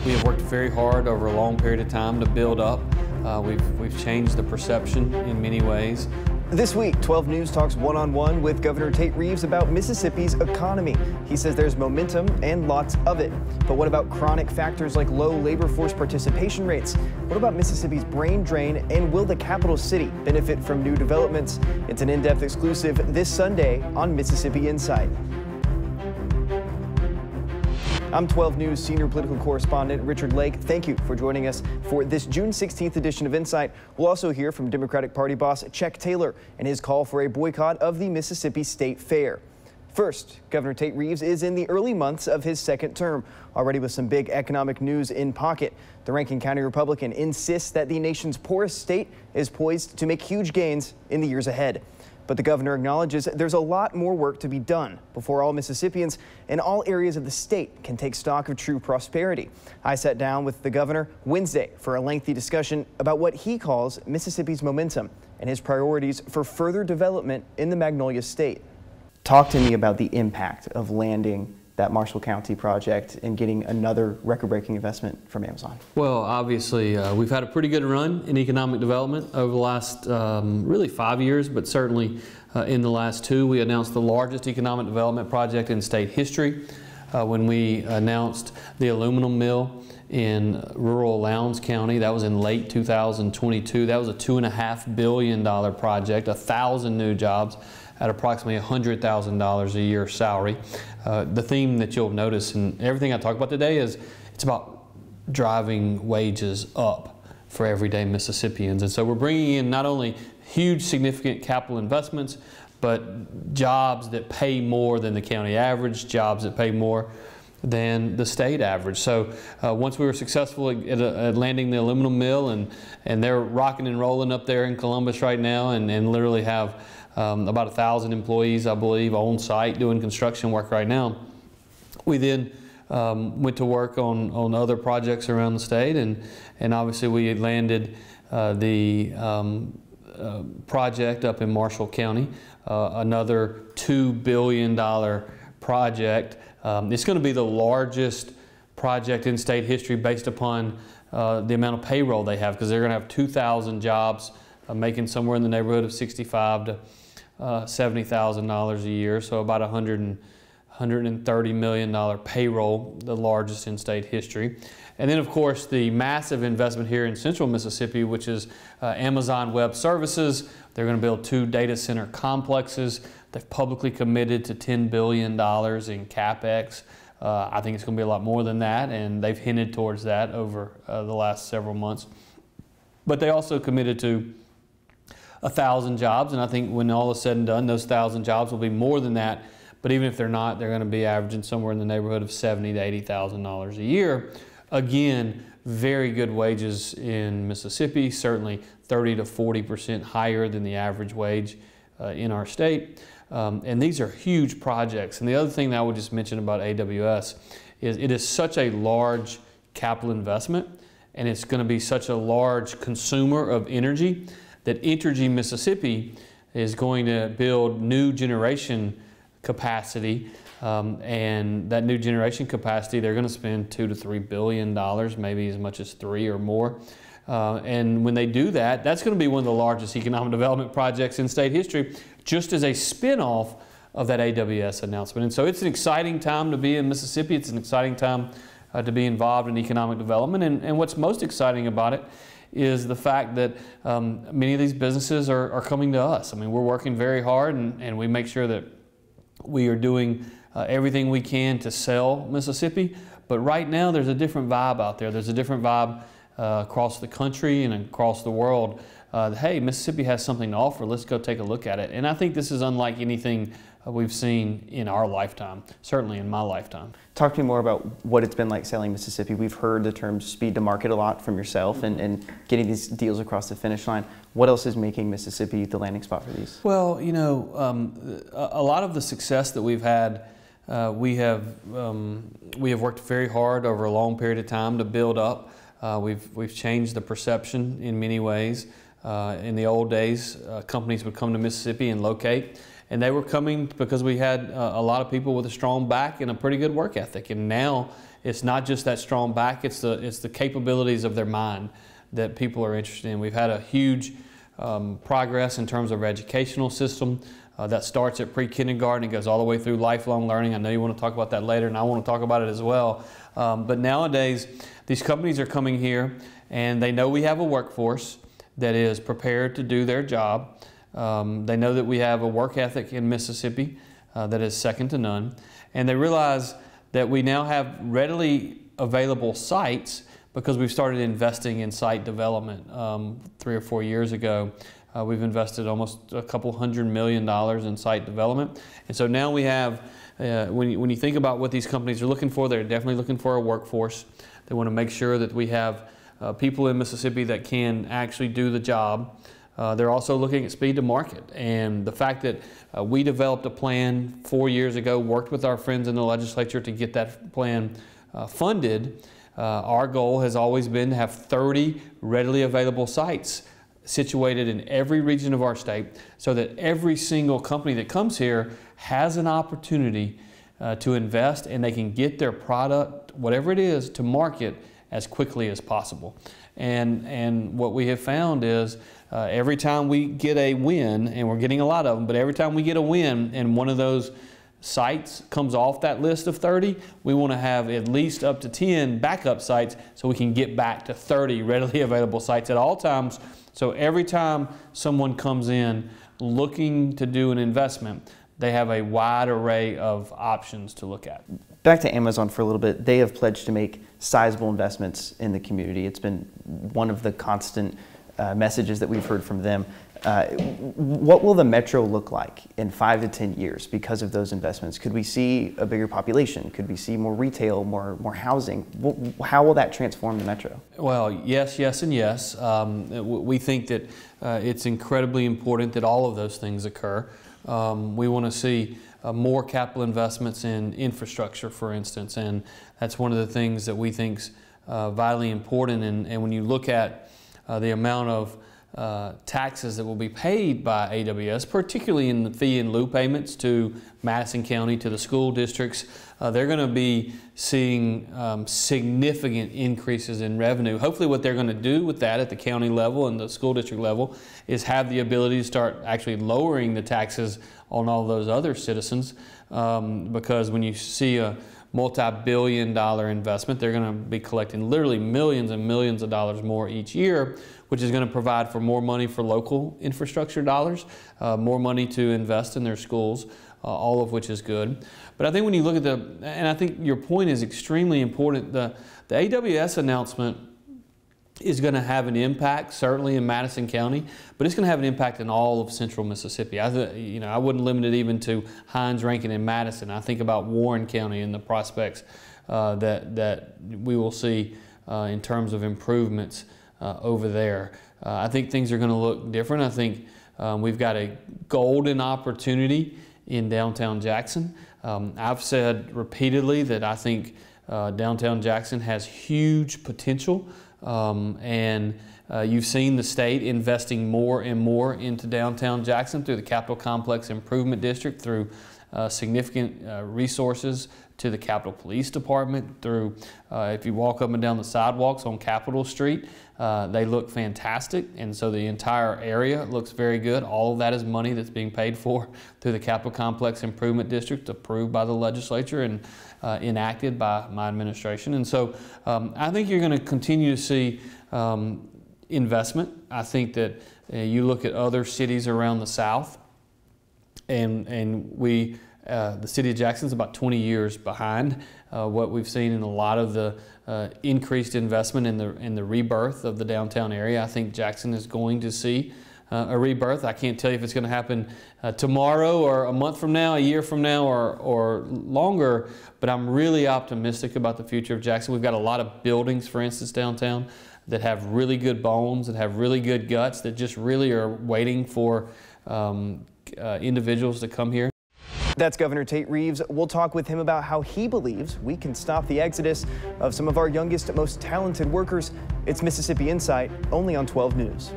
We have worked very hard over a long period of time to build up. We've changed the perception in many ways. This week, 12 News talks one-on-one with Governor Tate Reeves about Mississippi's economy. He says there's momentum and lots of it. But what about chronic factors like low labor force participation rates? What about Mississippi's brain drain, and will the capital city benefit from new developments? It's an in-depth exclusive this Sunday on Mississippi Insight. I'm 12 News senior political correspondent Richard Lake. Thank you for joining us for this June 16th edition of Insight. We'll also hear from Democratic Party boss Chuck Taylor and his call for a boycott of the Mississippi State Fair. First, Governor Tate Reeves is in the early months of his second term, already with some big economic news in pocket. The Rankin County Republican insists that the nation's poorest state is poised to make huge gains in the years ahead. But the governor acknowledges there's a lot more work to be done before all Mississippians in all areas of the state can take stock of true prosperity. I sat down with the governor Wednesday for a lengthy discussion about what he calls Mississippi's momentum and his priorities for further development in the Magnolia State. Talk to me about the impact of landing that Marshall County project and getting another record-breaking investment from Amazon. Well, obviously, we've had a pretty good run in economic development over the last really 5 years, but certainly in the last 2. We announced the largest economic development project in state history when we announced the aluminum mill in rural Lowndes County. That was in late 2022. That was a $2.5 billion project, 1,000 new jobs at approximately $100,000 a year salary. The theme that you'll notice in everything I talk about today is it's about driving wages up for everyday Mississippians. And so we're bringing in not only huge significant capital investments, but jobs that pay more than the county average, jobs that pay more than the state average. So once we were successful at landing the aluminum mill, and they're rocking and rolling up there in Columbus right now, and literally have about 1,000 employees, I believe, on site doing construction work right now. We then went to work on other projects around the state, and obviously we had landed the project up in Marshall County, another $2 billion project. It's going to be the largest project in state history based upon the amount of payroll they have, because they're going to have 2,000 jobs making somewhere in the neighborhood of $65,000 to $70,000 a year, so about $130 million payroll, the largest in state history. And then, of course, the massive investment here in central Mississippi, which is Amazon Web Services. They're going to build 2 data center complexes. They've publicly committed to $10 billion in CapEx. I think it's going to be a lot more than that, and they've hinted towards that over the last several months. But they also committed to 1,000 jobs, and I think when all is said and done, those 1,000 jobs will be more than that. But even if they're not, they're going to be averaging somewhere in the neighborhood of $70,000 to $80,000 a year. Again, very good wages in Mississippi, certainly 30% to 40% higher than the average wage in our state. And these are huge projects. And the other thing that I would just mention about AWS is it is such a large capital investment, and it's going to be such a large consumer of energy that Entergy Mississippi is going to build new generation capacity, and that new generation capacity, they're going to spend $2 to $3 billion, maybe as much as 3 or more. And when they do that, that's going to be one of the largest economic development projects in state history, just as a spin-off of that AWS announcement. And so it's an exciting time to be in Mississippi. It's an exciting time to be involved in economic development. And what's most exciting about it is the fact that many of these businesses are coming to us. I mean, we're working very hard, and we make sure that we are doing everything we can to sell Mississippi. But right now, there's a different vibe out there. There's a different vibe across the country and across the world. Hey, Mississippi has something to offer. Let's go take a look at it. And I think this is unlike anything we've seen in our lifetime, certainly in my lifetime. Talk to me more about what it's been like selling Mississippi. We've heard the term speed to market a lot from yourself, and getting these deals across the finish line. What else is making Mississippi the landing spot for these? Well, you know, a lot of the success that we've had, we have worked very hard over a long period of time to build up. We've changed the perception in many ways. In the old days, companies would come to Mississippi and locate, And they were coming because we had a lot of people with a strong back and a pretty good work ethic. And now it's not just that strong back, it's the capabilities of their mind that people are interested in. We've had a huge progress in terms of our educational system. That starts at pre-kindergarten and goes all the way through lifelong learning. I know you want to talk about that later, and I want to talk about it as well. But nowadays, these companies are coming here, and they know we have a workforce that is prepared to do their job. They know that we have a work ethic in Mississippi that is second to none. And they realize that we now have readily available sites because we've started investing in site development 3 or 4 years ago. We've invested almost a couple $100 million in site development. And so now we have, when you think about what these companies are looking for, they're definitely looking for a workforce. They want to make sure that we have people in Mississippi that can actually do the job. They're also looking at speed to market, and the fact that we developed a plan 4 years ago, worked with our friends in the legislature to get that plan funded. Our goal has always been to have 30 readily available sites situated in every region of our state so that every single company that comes here has an opportunity to invest, and they can get their product, whatever it is, to market as quickly as possible. And what we have found is every time we get a win, and we're getting a lot of them, but every time we get a win and one of those sites comes off that list of 30, we want to have at least up to 10 backup sites so we can get back to 30 readily available sites at all times. So every time someone comes in looking to do an investment, they have a wide array of options to look at. Back to Amazon for a little bit. They have pledged to make sizable investments in the community. It's been one of the constant messages that we've heard from them. What will the metro look like in 5 to 10 years because of those investments? Could we see a bigger population? Could we see more retail, more housing? How will that transform the metro? Well, yes, yes, and yes. We think that it's incredibly important that all of those things occur. We want to see more capital investments in infrastructure, for instance, and that's one of the things that we think is vitally important. And when you look at the amount of taxes that will be paid by AWS, particularly in the fee and lieu payments to Madison County, to the school districts, they're going to be seeing significant increases in revenue. Hopefully what they're going to do with that at the county level and the school district level is have the ability to start actually lowering the taxes on all those other citizens, because when you see a multi-billion-dollar investment, they're going to be collecting literally millions and millions of dollars more each year, which is going to provide for more money for local infrastructure dollars, more money to invest in their schools, all of which is good. But I think when you look at and I think your point is extremely important, the AWS announcement is going to have an impact, certainly in Madison County, but it's going to have an impact in all of central Mississippi. I wouldn't limit it even to Hinds, Rankin, and Madison. I think about Warren County and the prospects that we will see in terms of improvements over there. I think things are going to look different. I think we've got a golden opportunity in downtown Jackson. I've said repeatedly that I think downtown Jackson has huge potential. You've seen the state investing more and more into downtown Jackson through the Capitol Complex Improvement District, through significant resources to the Capitol Police Department, through, if you walk up and down the sidewalks on Capitol Street, they look fantastic, and so the entire area looks very good. All of that is money that's being paid for through the Capitol Complex Improvement District, approved by the legislature and enacted by my administration. And so I think you're going to continue to see investment. I think that you look at other cities around the South, and the city of Jackson is about 20 years behind what we've seen in a lot of the increased investment in the rebirth of the downtown area. I think Jackson is going to see a rebirth. I can't tell you if it's going to happen tomorrow or a month from now, a year from now, or longer, but I'm really optimistic about the future of Jackson. We've got a lot of buildings, for instance, downtown that have really good bones, that have really good guts, that just really are waiting for individuals to come here. That's Governor Tate Reeves. We'll talk with him about how he believes we can stop the exodus of some of our youngest, most talented workers. It's Mississippi Insight, only on 12 News.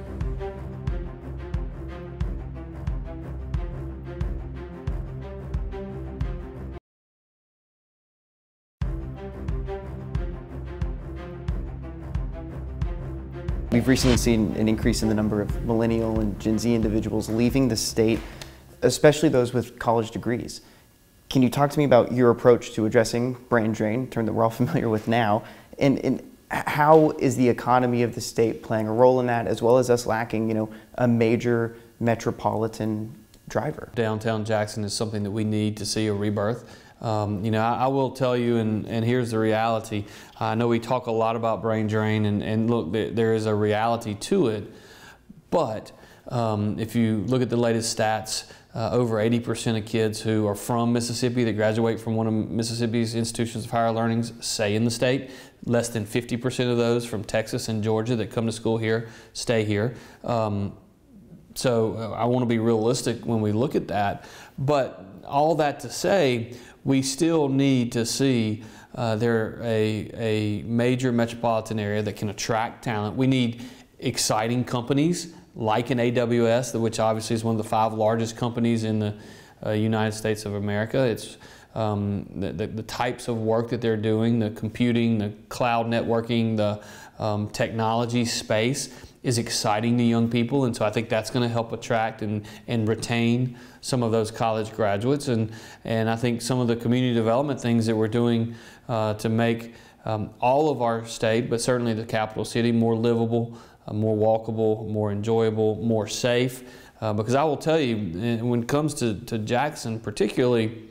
We've recently seen an increase in the number of millennial and Gen Z individuals leaving the state, especially those with college degrees. Can you talk to me about your approach to addressing brain drain, a term that we're all familiar with now, and how is the economy of the state playing a role in that, as well as us lacking, a major metropolitan driver? Downtown Jackson is something that we need to see a rebirth. I will tell you, and here's the reality. I know we talk a lot about brain drain, and look, there is a reality to it, but if you look at the latest stats, over 80% of kids who are from Mississippi that graduate from one of Mississippi's institutions of higher learning stay in the state. Less than 50% of those from Texas and Georgia that come to school here stay here. So I want to be realistic when we look at that. But all that to say, we still need to see a major metropolitan area that can attract talent. We need exciting companies like an AWS, which obviously is one of the 5 largest companies in the United States of America. It's the types of work that they're doing, the computing, the cloud networking, the technology space is exciting to young people, and so I think that's going to help attract and retain some of those college graduates, and I think some of the community development things that we're doing to make all of our state, but certainly the capital city, more livable, more walkable, more enjoyable, more safe. Because I will tell you, when it comes to Jackson particularly,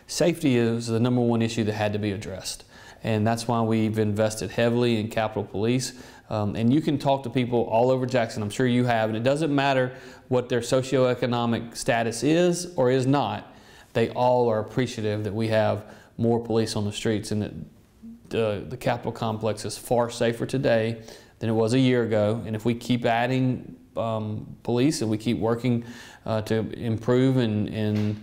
safety is the #1 issue that had to be addressed. And that's why we've invested heavily in Capitol Police. And you can talk to people all over Jackson, I'm sure you have, and it doesn't matter what their socioeconomic status is or is not, they all are appreciative that we have more police on the streets, and that the Capitol complex is far safer today than it was a year ago. And if we keep adding police and we keep working to improve and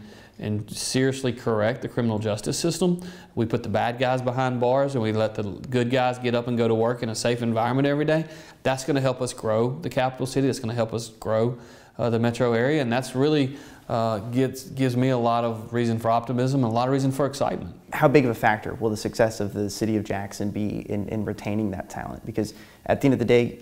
seriously correct the criminal justice system, we put the bad guys behind bars and we let the good guys get up and go to work in a safe environment every day, that's going to help us grow the capital city. That's going to help us grow the metro area, and that's really gives me a lot of reason for optimism and a lot of reason for excitement. How big of a factor will the success of the city of Jackson be in retaining that talent? Because at the end of the day,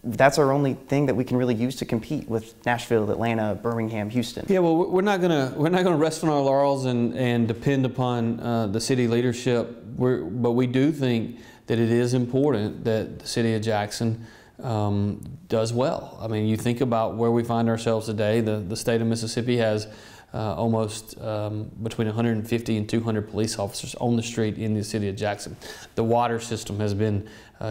that's our only thing that we can really use to compete with Nashville, Atlanta, Birmingham, Houston. Yeah, well, we're not gonna rest on our laurels and depend upon the city leadership. But we do think that it is important that the city of Jackson does well. I mean, you think about where we find ourselves today. The state of Mississippi has almost between 150 and 200 police officers on the street in the city of Jackson. The water system has been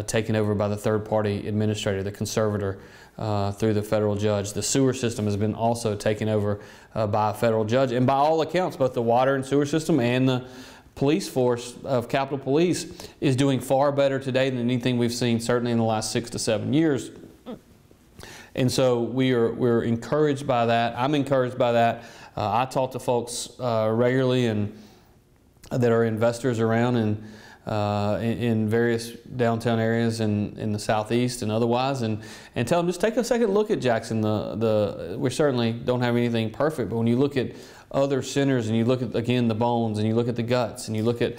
taken over by the third-party administrator, the conservator, through the federal judge. The sewer system has been also taken over by a federal judge. And by all accounts, both the water and sewer system and the police force of Capitol Police is doing far better today than anything we've seen certainly in the last 6 to 7 years. And so we're encouraged by that. I'm encouraged by that. I talk to folks regularly and that are investors around in various downtown areas in the southeast and otherwise, and tell them just take a second look at Jackson. We certainly don't have anything perfect, but when you look at other centers and you look at, again, the bones, and you look at the guts, and you look at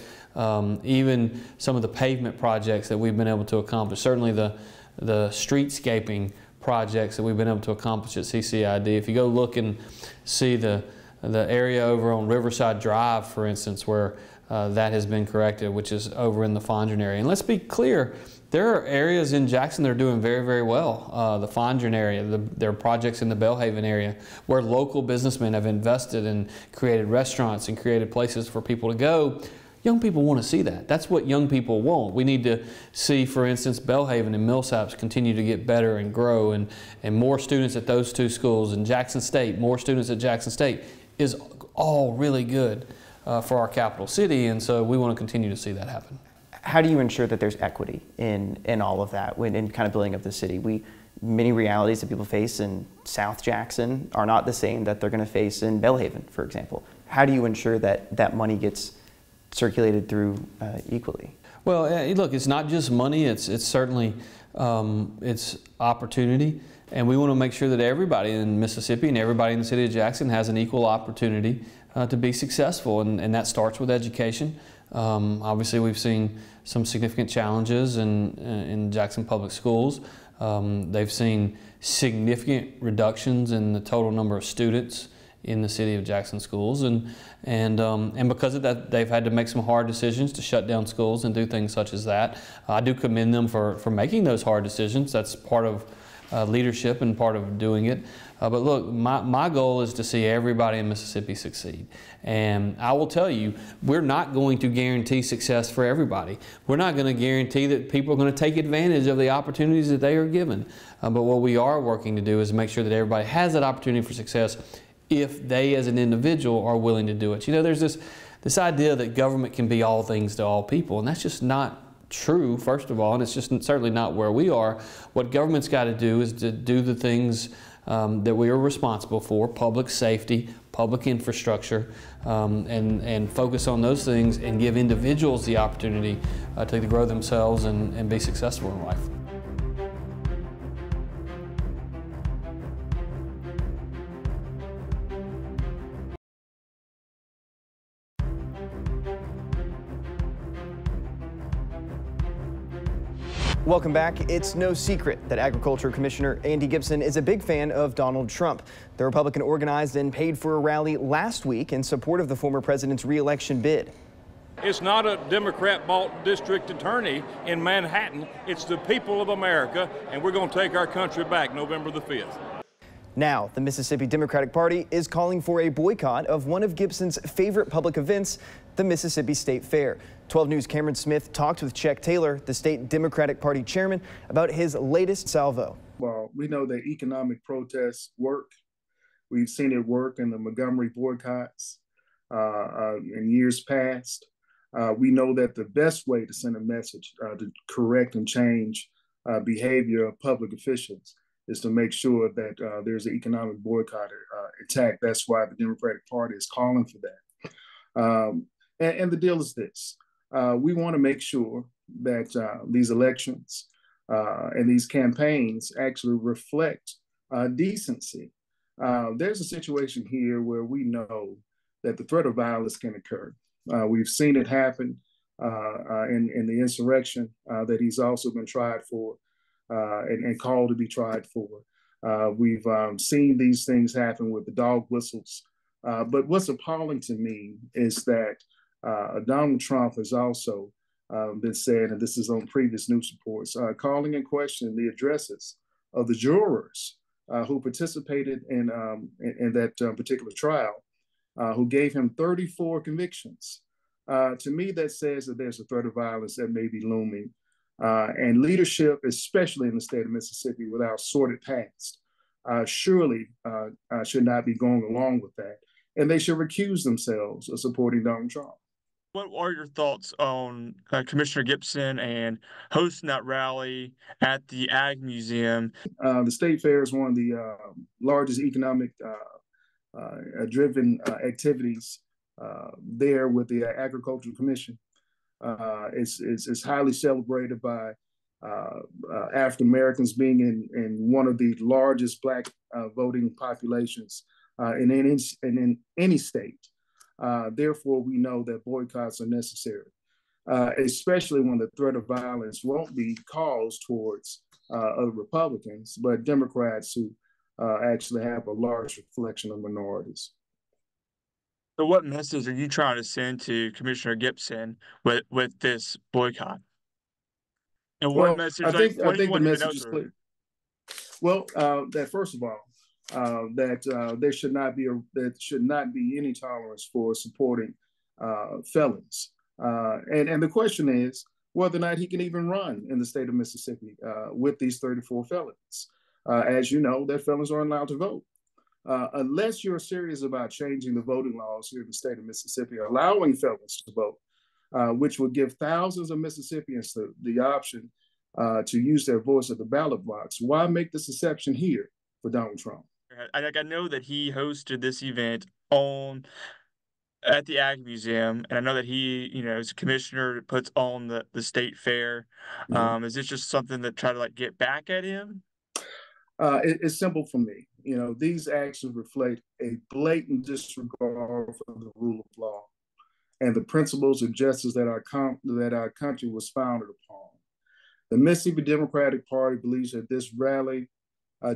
even some of the pavement projects that we've been able to accomplish, certainly the streetscaping projects that we've been able to accomplish at CCID. If you go look and see the area over on Riverside Drive, for instance, where that has been corrected, which is over in the Fondren area. And let's be clear, there are areas in Jackson that are doing very, very well. The Fondren area, there are projects in the Belhaven area where local businessmen have invested and created restaurants and created places for people to go. Young people want to see that. That's what young people want. We need to see, for instance, Belhaven and Millsaps continue to get better and grow, and more students at those two schools, and Jackson State, more students at Jackson State is all really good for our capital city, and so we want to continue to see that happen. How do you ensure that there's equity in all of that, in kind of building up the city? Many realities that people face in South Jackson are not the same that they're going to face in Belhaven, for example. How do you ensure that that money gets circulated through equally? Well, look, it's not just money, it's certainly it's opportunity, and we want to make sure that everybody in Mississippi and everybody in the city of Jackson has an equal opportunity to be successful, and that starts with education. Obviously, we've seen some significant challenges in Jackson Public Schools, They've seen significant reductions in the total number of students in the city of Jackson schools, and because of that, they've had to make some hard decisions to shut down schools and do things such as that. I do commend them for making those hard decisions. That's part of leadership and part of doing it. But look, my goal is to see everybody in Mississippi succeed. And I will tell you, we're not going to guarantee success for everybody. We're not going to guarantee that people are going to take advantage of the opportunities that they are given. But what we are working to do is make sure that everybody has that opportunity for success if they as an individual are willing to do it. You know, there's this idea that government can be all things to all people, and that's just not true, first of all, and it's just certainly not where we are. What government's got to do is to do the things that we are responsible for: public safety, public infrastructure, and focus on those things and give individuals the opportunity to grow themselves and be successful in life. Welcome back. It's no secret that Agriculture Commissioner Andy Gipson is a big fan of Donald Trump. The Republican organized and paid for a rally last week in support of the former president's re-election bid. It's not a Democrat-bought district attorney in Manhattan. It's the people of America, and we're going to take our country back November the 5th. Now, the Mississippi Democratic Party is calling for a boycott of one of Gipson's favorite public events, the Mississippi State Fair. 12 News' Cameron Smith talked with Chuck Taylor, the state Democratic Party chairman, about his latest salvo. Well, we know that economic protests work. We've seen it work in the Montgomery boycotts in years past. We know that the best way to send a message to correct and change behavior of public officials is to make sure that there's an economic boycott attack. That's why the Democratic Party is calling for that. And the deal is this. We want to make sure that these elections and these campaigns actually reflect decency. There's a situation here where we know that the threat of violence can occur. We've seen it happen in the insurrection that he's also been tried for and called to be tried for. We've seen these things happen with the dog whistles. But what's appalling to me is that Donald Trump has also been said, and this is on previous news reports, calling in question the addresses of the jurors who participated in that particular trial, who gave him 34 convictions. To me, that says that there's a threat of violence that may be looming. And leadership, especially in the state of Mississippi, with our sordid past, surely should not be going along with that. And they should recuse themselves of supporting Donald Trump. What are your thoughts on Commissioner Gipson and hosting that rally at the Ag Museum? The State Fair is one of the largest economic driven activities there with the Agricultural Commission. It's highly celebrated by African Americans, being in one of the largest Black voting populations in any state. Therefore, we know that boycotts are necessary, especially when the threat of violence won't be caused towards other Republicans, but Democrats who actually have a large reflection of minorities. So what message are you trying to send to Commissioner Gipson with this boycott? And what message? I think the message is clear. Well, that first of all, that there should not be any tolerance for supporting felons. And the question is whether or not he can even run in the state of Mississippi with these 34 felons. As you know, that felons aren't allowed to vote. Unless you're serious about changing the voting laws here in the state of Mississippi, allowing felons to vote, which would give thousands of Mississippians the option to use their voice at the ballot box, why make this exception here for Donald Trump? I know that he hosted this event at the Ag Museum, and I know that he, as a commissioner, puts on the state fair. Mm-hmm. Is this just something that try to get back at him? It's simple for me. These actions reflect a blatant disregard for the rule of law and the principles of justice that our country was founded upon. The Mississippi Democratic Party believes that this rally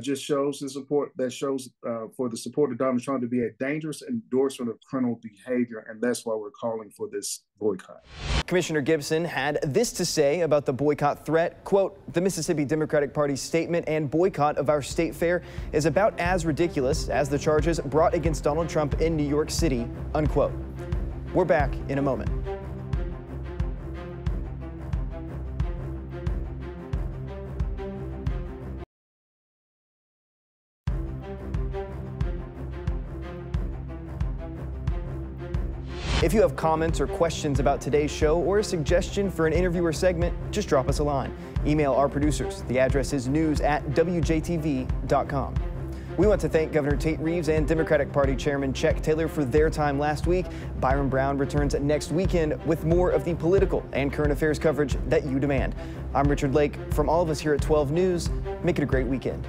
just shows the support for the support of Donald Trump to be a dangerous endorsement of criminal behavior, and that's why we're calling for this boycott. Commissioner Gibson had this to say about the boycott threat. Quote, "The Mississippi Democratic Party's statement and boycott of our state fair is about as ridiculous as the charges brought against Donald Trump in New York City," unquote. We're back in a moment. If you have comments or questions about today's show or a suggestion for an interview or segment, just drop us a line. Email our producers. The address is news@wjtv.com. We want to thank Governor Tate Reeves and Democratic Party Chairman Chuck Taylor for their time last week. Byron Brown returns next weekend with more of the political and current affairs coverage that you demand. I'm Richard Lake. From all of us here at 12 News, make it a great weekend.